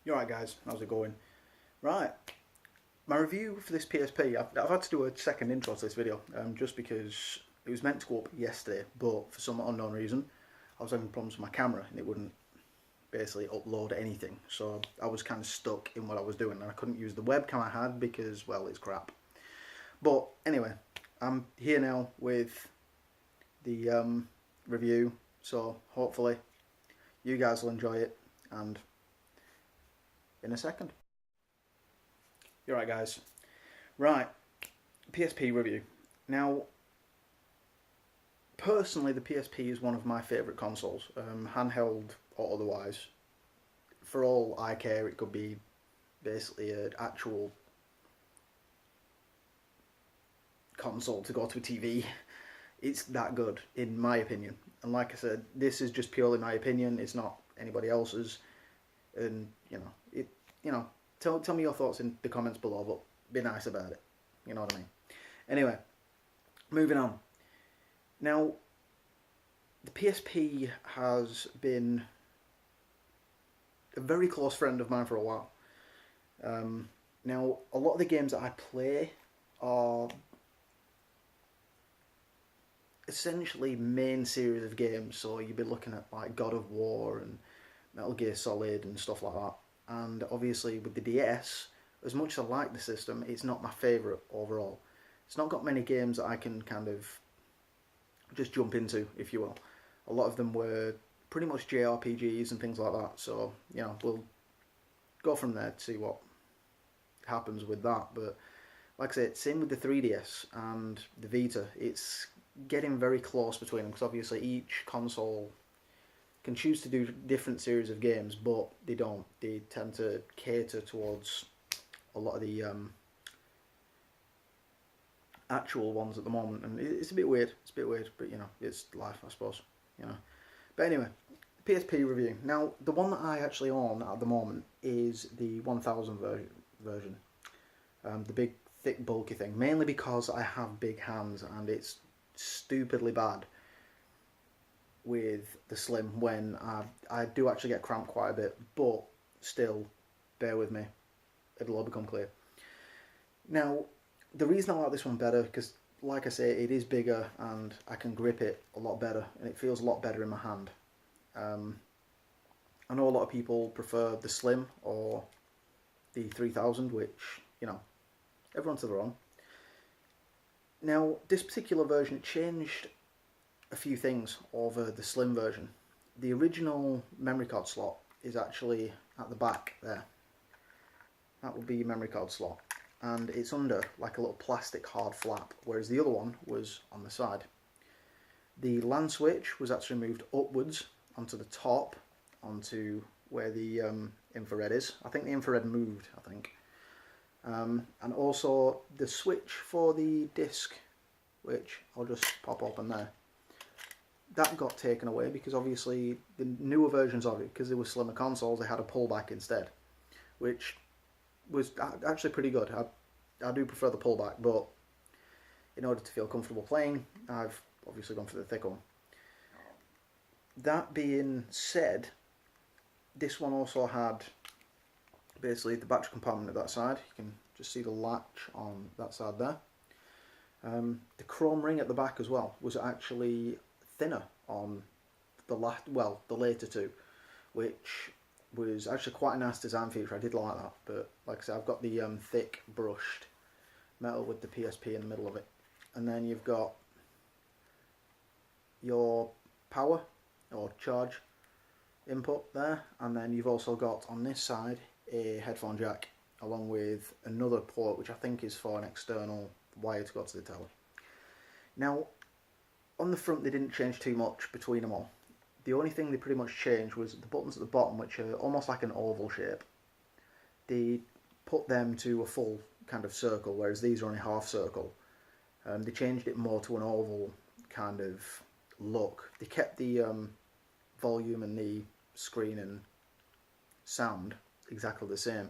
You alright guys, how's it going? Right, my review for this PSP, I've had to do a second intro to this video, just because it was meant to go up yesterday, but for some unknown reason, I was having problems with my camera and it wouldn't basically upload anything. So I was kind of stuck in what I was doing and I couldn't use the webcam I had because, well, it's crap. But anyway, I'm here now with the review, so hopefully you guys will enjoy it, and in a second. You're right guys. Right, PSP review. Now, personally the PSP is one of my favourite consoles, handheld or otherwise. For all I care, it could be basically an actual console to go to a TV. It's that good, in my opinion. And like I said, this is just purely my opinion, it's not anybody else's. And, tell me your thoughts in the comments below, but be nice about it. You know what I mean? Anyway, moving on. Now, the PSP has been a very close friend of mine for a while. Now, a lot of the games that I play are essentially main series of games, so you'd be looking at like God of War and Metal Gear Solid and stuff like that. And obviously with the DS, as much as I like the system, it's not my favourite overall. It's not got many games that I can kind of just jump into, if you will. A lot of them were pretty much JRPGs and things like that, so, we'll go from there to see what happens with that. But like I said, same with the 3DS and the Vita, it's getting very close between them, because obviously each console can choose to do different series of games, but they don't. They tend to cater towards a lot of the actual ones at the moment, and it's a bit weird. It's a bit weird, but it's life, I suppose. But anyway, PSP review. Now, the one that I actually own at the moment is the 1000 version, the big, thick, bulky thing. Mainly because I have big hands, and it's stupidly bad with the Slim when I do actually get cramped quite a bit, but still, bear with me, it'll all become clear. Now, the reason I like this one better, because like I say, it is bigger and I can grip it a lot better and it feels a lot better in my hand. I know a lot of people prefer the Slim or the 3000, which, everyone to their own. Now, this particular version changed a few things over the Slim version. The original memory card slot is actually at the back there. That would be your memory card slot, and it's under like a little plastic hard flap, whereas the other one was on the side. The LAN switch was actually moved upwards onto the top, onto where the infrared is. I think the infrared moved, and also the switch for the disc, which I'll just pop open there, that got taken away because obviously the newer versions of it, because they were slimmer consoles, they had a pullback instead, which was actually pretty good. I do prefer the pullback, but in order to feel comfortable playing, I've obviously gone for the thick one. That being said, this one also had basically the battery compartment at that side. You can just see the latch on that side there. The chrome ring at the back as well was actually thinner on the later two, which was actually quite a nice design feature. I did like that, but like I said, I've got the thick brushed metal with the PSP in the middle of it, and then you've got your power or charge input there, and then you've also got on this side a headphone jack along with another port which I think is for an external wire to go to the telly. Now, on the front they didn't change too much between them all. The only thing they pretty much changed was the buttons at the bottom, which are almost like an oval shape. They put them to a full kind of circle, whereas these are only half circle. They changed it more to an oval kind of look. They kept the volume and the screen and sound exactly the same,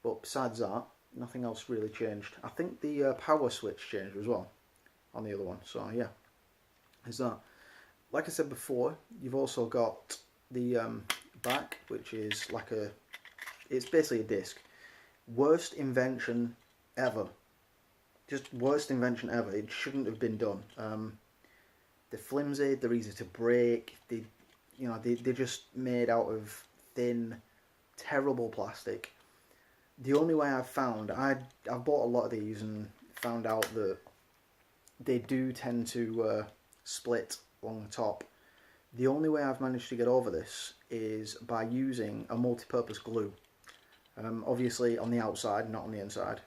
but besides that, nothing else really changed. I think the power switch changed as well on the other one, so yeah, is that. Like I said before, you've also got the back, which is like It's basically a disc. Worst invention ever. Just worst invention ever. It shouldn't have been done. They're flimsy. They're easy to break. They're just made out of thin, terrible plastic. The only way I've found, I've bought a lot of these and found out that they do tend to split along the top. The only way I've managed to get over this is by using a multi-purpose glue. Obviously on the outside, not on the inside.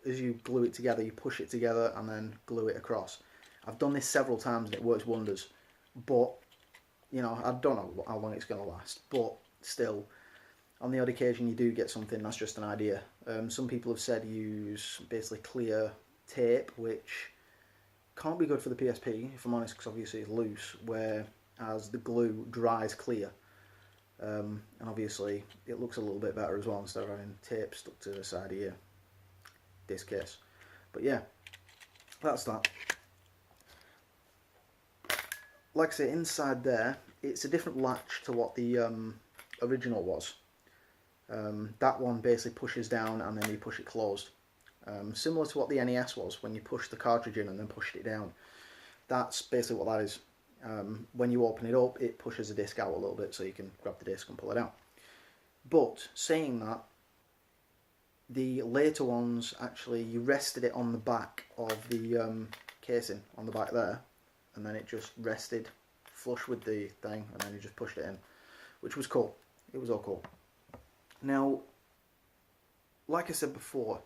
As you glue it together, you push it together and then glue it across. I've done this several times and it works wonders. But, I don't know how long it's going to last. But still, on the odd occasion you do get something that's just an idea. Some people have said use basically clear tape, which can't be good for the PSP, if I'm honest, because obviously it's loose, whereas the glue dries clear. And obviously it looks a little bit better as well instead of having tape stuck to the side of your disc case. But yeah, that's that. Like I say, inside there, it's a different latch to what the original was. That one basically pushes down and then you push it closed. Similar to what the NES was, when you push the cartridge in and then pushed it down. That's basically what that is. When you open it up, it pushes the disc out a little bit so you can grab the disc and pull it out. But saying that, the later ones, actually, you rested it on the back of the casing, on the back there, and then it just rested flush with the thing, and then you just pushed it in, which was cool. It was all cool. Now, like I said before,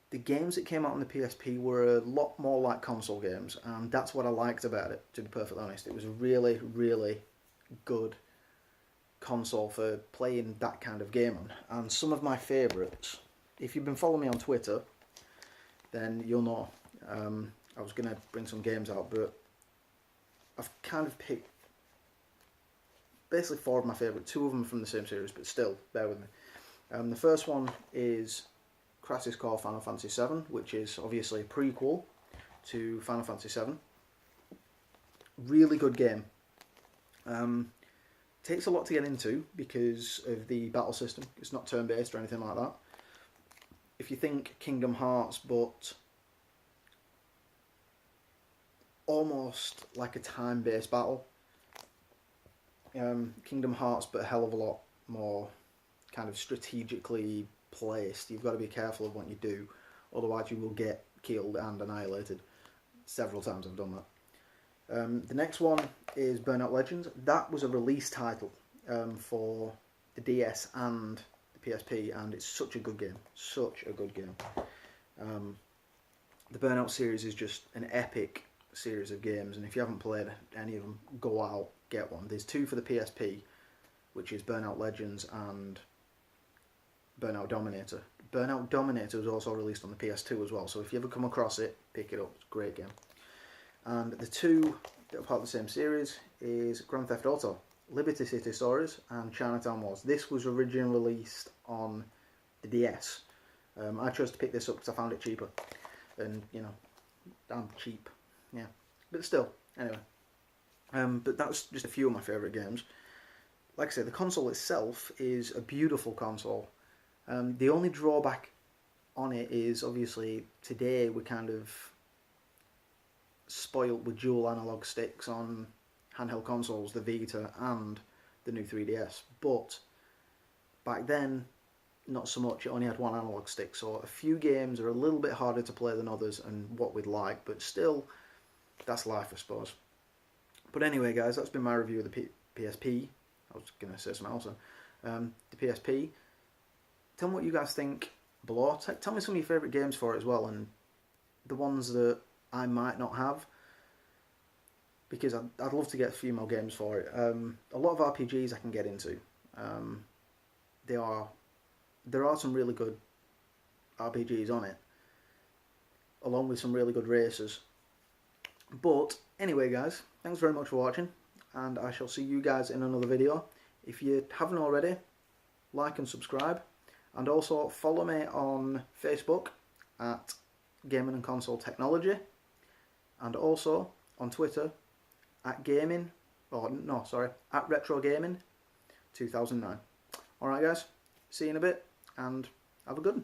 the games that came out on the PSP were a lot more like console games, and that's what I liked about it, to be perfectly honest. It was a really, really good console for playing that kind of game on. And some of my favourites, if you've been following me on Twitter, then you'll know. I was going to bring some games out, but I've kind of picked basically 4 of my favourite, 2 of them from the same series, but still, bear with me. The first one is Crisis Core Final Fantasy VII, which is obviously a prequel to Final Fantasy VII. Really good game. Takes a lot to get into because of the battle system. It's not turn-based or anything like that. If you think Kingdom Hearts, but almost like a time-based battle. Kingdom Hearts, but a hell of a lot more kind of strategically placed. You've got to be careful of what you do, otherwise you will get killed and annihilated. Several times I've done that. The next one is Burnout Legends. That was a release title for the DS and the PSP, and it's such a good game. Such a good game. The Burnout series is just an epic series of games, and if you haven't played any of them, go out, get one. There's 2 for the PSP, which is Burnout Legends and Burnout Dominator. Burnout Dominator was also released on the PS2 as well, so if you ever come across it, pick it up. It's a great game. And the 2 that are part of the same series is Grand Theft Auto, Liberty City Stories and Chinatown Wars. This was originally released on the DS. I chose to pick this up because I found it cheaper. And, I'm cheap. Yeah. But still, anyway. But that's just a few of my favourite games. Like I say, the console itself is a beautiful console. The only drawback on it is, obviously, today we're kind of spoilt with dual analog sticks on handheld consoles, the Vita and the new 3DS. But back then, not so much. It only had one analog stick, so a few games are a little bit harder to play than others and what we'd like, but still, that's life, I suppose. But anyway, guys, that's been my review of the PSP. I was going to say something else then. The PSP. Tell me what you guys think below. Tell me some of your favourite games for it as well, and the ones that I might not have, because I'd love to get a few more games for it. A lot of RPGs I can get into. There are some really good RPGs on it, along with some really good races. But anyway, guys, thanks very much for watching, and I shall see you guys in another video. If you haven't already, like and subscribe, and also follow me on Facebook at Gaming and Console Technology, and also on Twitter at Retro Gaming 2009. Alright, guys, See you in a bit, and have a good one.